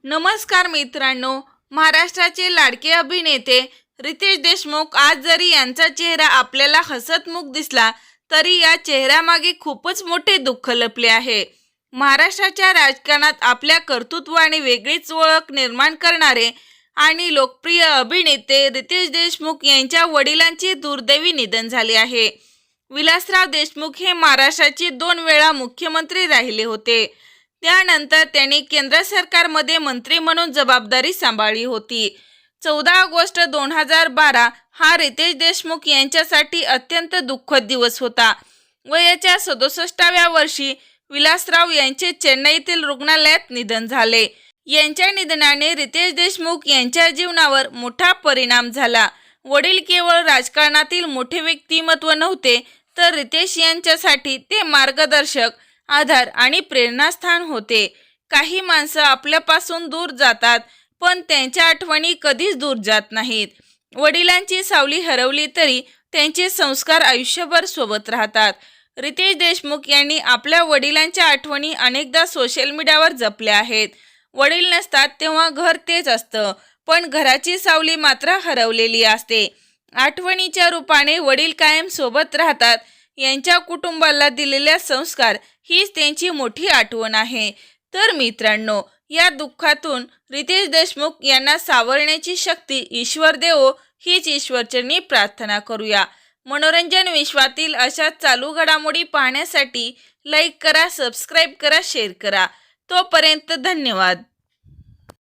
नमस्कार मित्रांनो, महाराष्ट्राचे लाडके अभिनेते रितेश देशमुख आज जरी यांचा चेहरा आपल्याला हसतमुख दिसला तरी या चेहऱ्यामागे खूपच मोठे दुःख लपले आहे। महाराष्ट्राच्या राजकारणात आपल्या कर्तृत्वाने वेगळीच ओळख निर्माण करणारे आणि लोकप्रिय अभिनेते रितेश देशमुख यांच्या वडिलांचे दुर्दैवी निधन झाले आहे। विलासराव देशमुख हे महाराष्ट्राचे 2 वेळा मुख्यमंत्री राहिले होते। त्यानंतर त्यांनी केंद्र सरकारमध्ये मंत्री म्हणून जबाबदारी सांभाळली होती। 14 ऑगस्ट 2012 हा रितेश देशमुख यांच्यासाठी अत्यंत दुःखद दिवस होता। वयाच्या 67व्या वर्षी विलासराव यांचे चेन्नईतील रुग्णालयात निधन झाले। यांच्या निधनाने रितेश देशमुख यांच्या जीवनावर मोठा परिणाम झाला। वडील केवळ राजकारणातील मोठे व्यक्तिमत्व नव्हते, तर रितेश यांच्यासाठी ते मार्गदर्शक, आधार आणि प्रेरणास्थान होते। काही माणसं आपल्यापासून दूर जातात, पण त्यांच्या आठवणी कधीच दूर जात नाहीत। वडिलांची सावली हरवली तरी त्यांचे संस्कार आयुष्यभर सोबत राहतात। रितेश देशमुख यांनी आपल्या वडिलांच्या आठवणी अनेकदा सोशल मीडियावर जपल्या आहेत। वडील नसतात तेव्हा घर तेच असतं, पण घराची सावली मात्र हरवलेली असते। आठवणीच्या रूपाने वडील कायम सोबत राहतात। यांच्या कुटुंबाला दिलेल्या संस्कार हीच त्यांची मोठी आठवण आहे। तर मित्रांनो, या दुःखातून रितेश देशमुख यांना सावरण्याची शक्ती ईश्वर देवो हीच ईश्वरचरणी प्रार्थना करूया। मनोरंजन विश्वातील अशा चालू घडामोडी पाहण्यासाठी लाईक करा, सबस्क्राईब करा, शेअर करा। तोपर्यंत धन्यवाद।